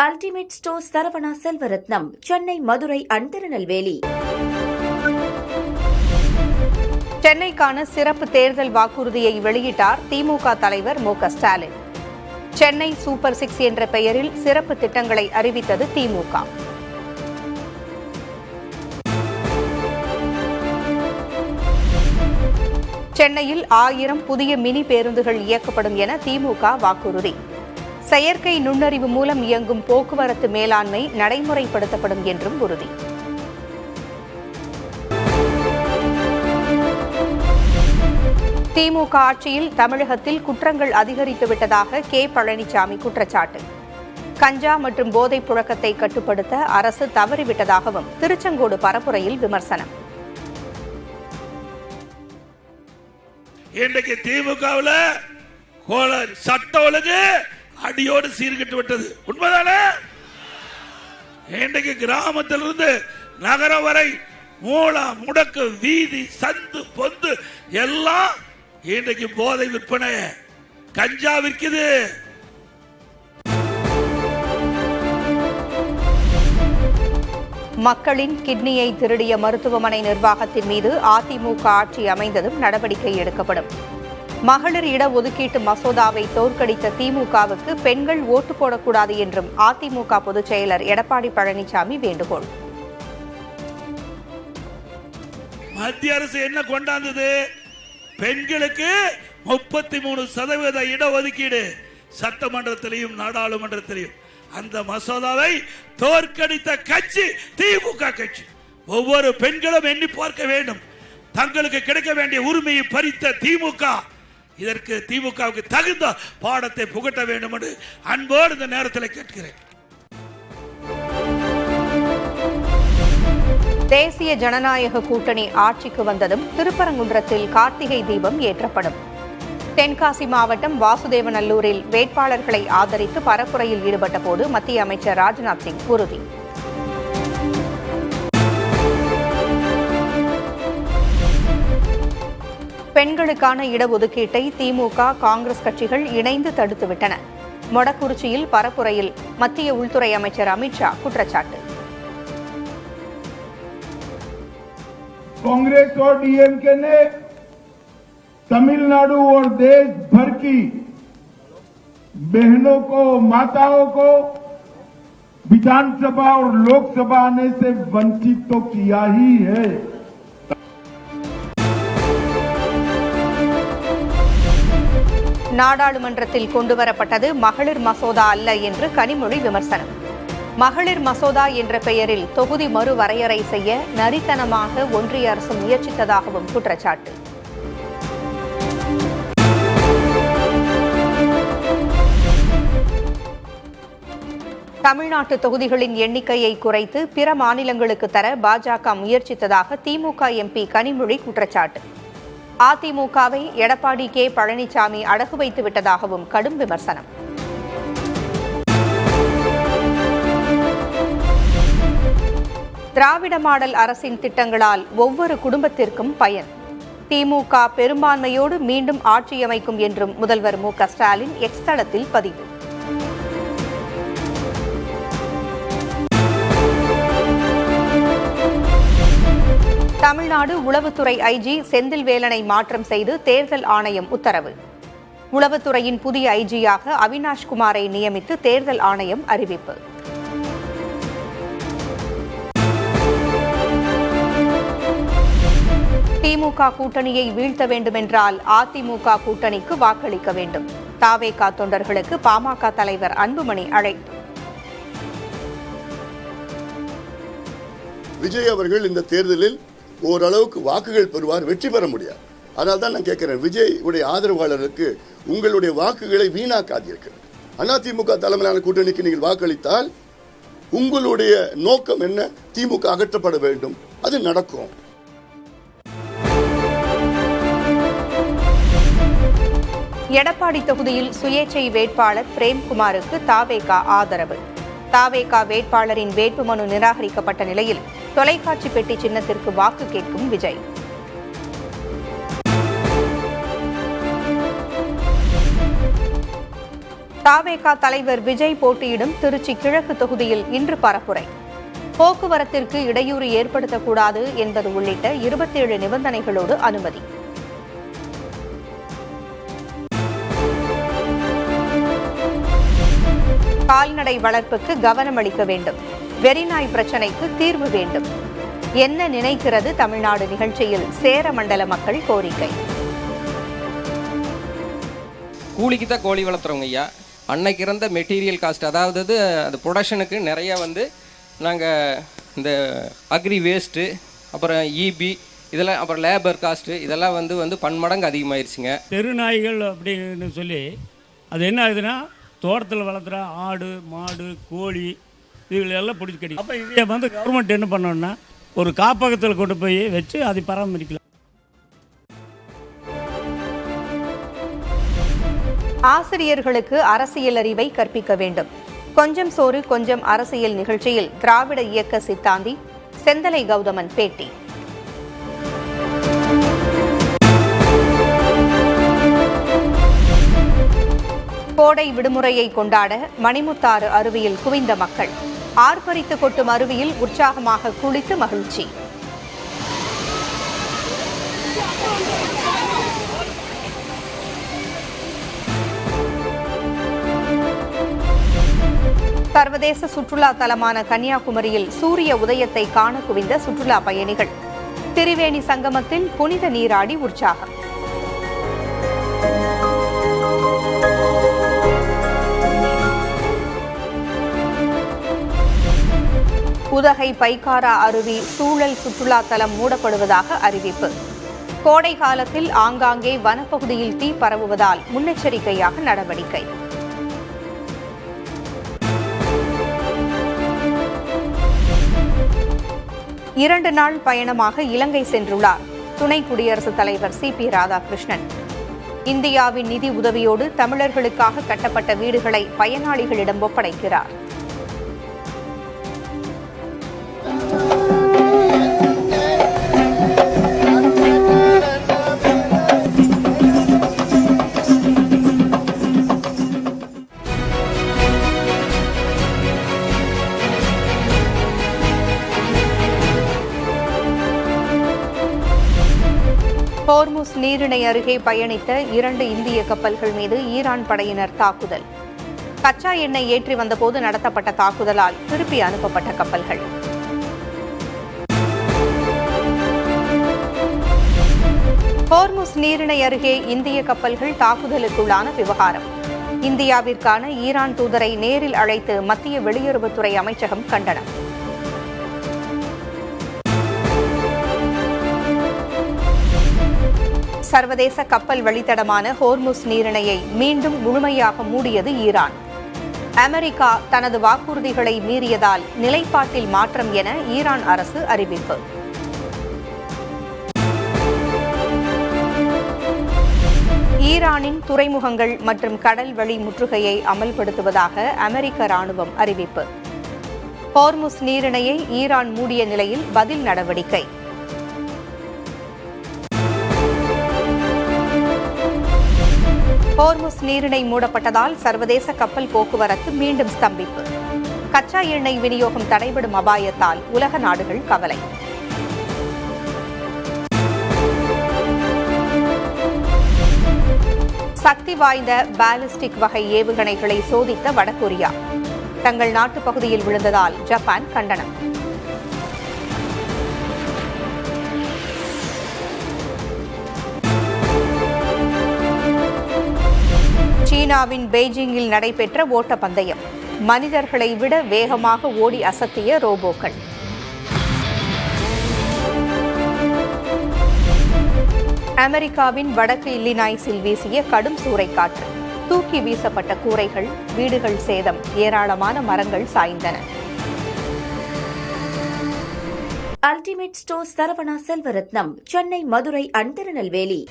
Ultimate store Saravana Selvaratnam, Chennai, Madurai and Tirunelveli. சென்னைக்கான சிறப்பு தேர்தல் வாக்குறுதியை வெளியிட்டார் திமுக தலைவர் மு.க. ஸ்டாலின். சென்னை சூப்பர் 6 என்ற பெயரில் சிறப்பு திட்டங்களை அறிவித்தது திமுக. சென்னையில் 1000 புதிய மினி பேருந்துகள் இயக்கப்படும் என திமுக வாக்குறுதி. செயற்கை நுண்ணறிவு மூலம் இயங்கும் போக்குவரத்து மேலாண்மை நடைமுறைப்படுத்தப்படும் என்றும் உறுதி. திமுக ஆட்சியில் தமிழகத்தில் குற்றங்கள் அதிகரித்துவிட்டதாக கே. பழனிசாமி குற்றச்சாட்டு. கஞ்சா மற்றும் போதைப் புழக்கத்தை கட்டுப்படுத்த அரசு தவறிவிட்டதாகவும் திருச்செங்கோடு பரப்புரையில் விமர்சனம். இன்றைக்கு திமுகவில் சட்ட ஒழுங்கு அடியோடு சீர்கிட்டு விட்டது. உண்மைதானே? இன்றைக்கு கிராமத்திலிருந்து நகரம் வரை மூலா முடக்கு வீதி சந்து பொந்து எல்லாம் இன்றைக்கு போதை விற்பனை, கஞ்சா விற்குது. மக்களின் கிட்னியை திருடிய மருத்துவமனை நிர்வாகத்தின் மீது அதிமுக ஆட்சி அமைந்ததும் நடவடிக்கை எடுக்கப்படும். மகளிர் இடஒதுக்கீட்டு மசோதாவை தோற்கடித்த திமுகவுக்கு பெண்கள் ஓட்டு போடக்கூடாது என்றும் அதிமுக பொதுச் செயலர் எடப்பாடி பழனிசாமி வேண்டுகோள். மத்திய அரசு என்ன கொண்டாந்தது? பெண்களுக்கு 33% இடஒதுக்கீடு சட்டமன்றத்திலையும் நாடாளுமன்றத்திலையும். அந்த மசோதாவை தோற்கடித்த கட்சி திமுக கட்சி. ஒவ்வொரு பெண்களும் எண்ணி பார்க்க வேண்டும். தங்களுக்கு கிடைக்க வேண்டிய உரிமையை பறித்த திமுக, இதற்கு திமுகவுக்கு தகுந்த பாடத்தை புகட்ட வேண்டும் என்று அன்போடு இந்த நேரத்தில் கேட்கிறேன். தேசிய ஜனநாயக கூட்டணி ஆட்சிக்கு வந்ததும் திருப்பரங்குன்றத்தில் கார்த்திகை தீபம் ஏற்றப்படும். தென்காசி மாவட்டம் வாசுதேவநல்லூரில் வேட்பாளர்களை ஆதரித்து பரப்புரையில் ஈடுபட்ட போது மத்திய அமைச்சர் ராஜ்நாத் சிங் உறுதி. பெண்களுக்கான இடஒதுக்கீட்டை திமுக, காங்கிரஸ் கட்சிகள் இணைந்து தடுத்துவிட்டன. மொடக்குறிச்சியில் பரப்புரையில் மத்திய உள்துறை அமைச்சர் அமித்ஷா குற்றச்சாட்டு. कांग्रेस और डीएमके ने तमिलनाडु और देश भर की बहनों को, माताओं को विधानसभा और लोकसभा आने से वंचित तो किया ही है. நாடாளுமன்றத்தில் கொண்டுவரப்பட்டது மகளிர் மசோதா அல்ல என்று கனிமொழி விமர்சனம். மகளிர் மசோதா என்ற பெயரில் தொகுதி மறுவரையறை செய்ய நரித்தனமாக ஒன்றிய அரசு முயற்சித்ததாகவும் குற்றச்சாட்டு. தமிழ்நாட்டு தொகுதிகளின் எண்ணிக்கையை குறைத்து பிற மாநிலங்களுக்கு தர பாஜக முயற்சித்ததாக திமுக எம்பி கனிமொழி குற்றச்சாட்டு. அதிமுகவை எடப்பாடி கே. பழனிசாமி அடகு வைத்து விட்டதாகவும் கடும் விமர்சனம். திராவிட மாடல் அரசின் திட்டங்களால் ஒவ்வொரு குடும்பத்திற்கும் பயன். திமுக பெரும்பான்மையோடு மீண்டும் ஆட்சியமைக்கும் என்றும் முதல்வர் மு.க. ஸ்டாலின் எக்ஸ் தளத்தில் பதிவு. தமிழ்நாடு உளவுத்துறை ஐஜி செந்தில்வேலனை மாற்றம் செய்து தேர்தல் ஆணையம் உத்தரவு. உளவுத்துறையின் புதிய ஐஜியாக அவினாஷ் குமாரை நியமித்து தேர்தல் ஆணையம் அறிவிப்பு. திமுக கூட்டணியை வீழ்த்த வேண்டுமென்றால் அதிமுக கூட்டணிக்கு வாக்களிக்க வேண்டும். தவேக தொண்டர்களுக்கு பாமக தலைவர் அன்புமணி அழைப்பு. விஜய் அவர்கள் இந்த தேர்தலில் ஓரளவுக்கு வாக்குகள் பெறுவார், வெற்றி பெற முடியாது. அதனால தான் நான் கேட்கிறேன், விஜய் உடைய ஆதரவாளருக்கு உங்களுடைய வாக்குகளை வீணாக்காதீர்கள். அதிமுக தலைமையிலான கூட்டணிக்கு நீங்கள் வாக்களித்தால் உங்களுடைய நோக்கம் என்ன? திமுக அகற்றப்பட வேண்டும். அது நடக்கும். எடப்பாடி தொகுதியில் சுயேட்சை வேட்பாளர் பிரேம்குமாருக்கு தவேக ஆதரவு. தவேக வேட்பாளரின் வேட்புமனு நிராகரிக்கப்பட்ட நிலையில் தொலைக்காட்சி பெட்டி சின்னத்திற்கு வாக்கு கேட்கும் விஜய். தாவேகா தலைவர் விஜய் போட்டியிடும் திருச்சி கிழக்கு தொகுதியில் இன்று பரப்புரை. போக்குவரத்திற்கு இடையூறு ஏற்படுத்தக்கூடாது என்பது உள்ளிட்ட 27 நிபந்தனைகளோடு அனுமதி. கால்நடை வளர்ப்புக்கு கவனம் அளிக்க வேண்டும். வெறிநாய் பிரச்சினைக்கு தீர்வு வேண்டும். என்ன நினைக்கிறது தமிழ்நாடு நிகழ்ச்சியில் சேர மண்டல மக்கள் கோரிக்கை. கூலிக்கு தான் கோழி வளர்த்துறோங்க ஐயா. அன்னைக்கு இருந்த மெட்டீரியல் காஸ்ட், அதாவது அது ப்ரொடக்ஷனுக்கு நிறைய நாங்கள் இந்த அக்ரி வேஸ்ட்டு, அப்புறம் இபி, இதெல்லாம், அப்புறம் லேபர் காஸ்ட்டு, இதெல்லாம் பன்மடங்கு அதிகமாகிடுச்சுங்க. தெரு நாய்கள் அப்படின்னு சொல்லி அது என்ன ஆகுதுன்னா, தோட்டத்தில் வளர்த்துற ஆடு மாடு கோழி இதுகளெல்லாம் பிடிச்சி கட்டி. அப்போ இதை கவர்மெண்ட் என்ன பண்ணோன்னா ஒரு காப்பகத்தில் கொண்டு போய் வச்சு அதை பராமரிக்கலாம். ஆசிரியர்களுக்கு அரசியல் அறிவை கற்பிக்க வேண்டும். கொஞ்சம் சோறு கொஞ்சம் அரசியல் நிகழ்ச்சியில் திராவிட இயக்க சித்தாந்தி செந்தலை கௌதமன் பேட்டி. கோடை விடுமுறையை கொண்டாட மணிமுத்தாறு அருவியில் குவிந்த மக்கள். ஆர்ப்பரித்து கொட்டும் அருவியில் உற்சாகமாக குளித்து மகிழ்ச்சி. சர்வதேச சுற்றுலா தலமான கன்னியாகுமரியில் சூரிய உதயத்தை காண குவிந்த சுற்றுலா பயணிகள். திரிவேணி சங்கமத்தில் புனித நீராடி உற்சாகம். உதகை பைக்காரா அருவி சூழல் சுற்றுலா தலம் மூடப்படுவதாக அறிவிப்பு. கோடை காலத்தில் ஆங்காங்கே வனப்பகுதியில் தீ பரவுவதால் முன்னெச்சரிக்கையாக நடவடிக்கை. இரண்டு நாள் பயணமாக இலங்கை சென்றுள்ளார் துணை குடியரசுத் தலைவர் CP ராதாகிருஷ்ணன். இந்தியாவின் நிதி உதவியோடு தமிழர்களுக்காக கட்டப்பட்ட வீடுகளை பயனாளிகளிடம் ஒப்படைக்கிறார். ஹோர்முஸ் நீரிணை அருகே பயணித்த 2 இந்திய கப்பல்கள் மீது ஈரான் படையினர் தாக்குதல். கச்சா எண்ணெய் ஏற்றி வந்தபோது நடத்தப்பட்ட தாக்குதலால் திருப்பி அனுப்பப்பட்ட கப்பல்கள். ஹோர்முஸ் நீரிணை அருகே இந்திய கப்பல்கள் தாக்குதலுக்குள்ளான விவகாரம். இந்தியாவிற்கான ஈரான் தூதரை நேரில் அழைத்து மத்திய வெளியுறவுத்துறை அமைச்சகம் கண்டனம். சர்வதேச கப்பல் வழித்தடமான ஹோர்முஸ் நீரிணையை மீண்டும் முழுமையாக மூடியது ஈரான். அமெரிக்கா தனது வாக்குறுதிகளை மீறியதால் நிலைப்பாட்டில் மாற்றம் என ஈரான் அரசு அறிவிப்பு. ஈரானின் துறைமுகங்கள் மற்றும் கடல் வழி முற்றுகையை அமல்படுத்துவதாக அமெரிக்க ராணுவம் அறிவிப்பு. ஹோர்முஸ் நீரிணையை ஈரான் மூடிய நிலையில் பதில் நடவடிக்கை. ஹோர்முஸ் நீரிணை மூடப்பட்டதால் சர்வதேச கப்பல் போக்குவரத்து மீண்டும் ஸ்தம்பிப்பு. கச்சா எண்ணெய் விநியோகம் தடைபடும் அபாயத்தால் உலக நாடுகள் கவலை. சக்தி வாய்ந்த பாலிஸ்டிக் வகை ஏவுகணைகளை சோதித்த வடகொரியா. தங்கள் நாட்டு பகுதியில் விழுந்ததால் ஜப்பான் கண்டனம். சீனாவின் பெய்ஜிங்கில் நடைபெற்ற ஓட்டப்பந்தயம். மனிதர்களை விட வேகமாக ஓடி அசத்திய ரோபோக்கள். அமெரிக்காவின் வடக்கு இல்லினாய்ஸில் வீசிய கடும் சூறைக்காற்று. தூக்கி வீசப்பட்ட கூரைகள், வீடுகள் சேதம், ஏராளமான மரங்கள் சாய்ந்தன. Ultimate stores Saravana Selvaratnam, Chennai, Madurai, Tirunelveli.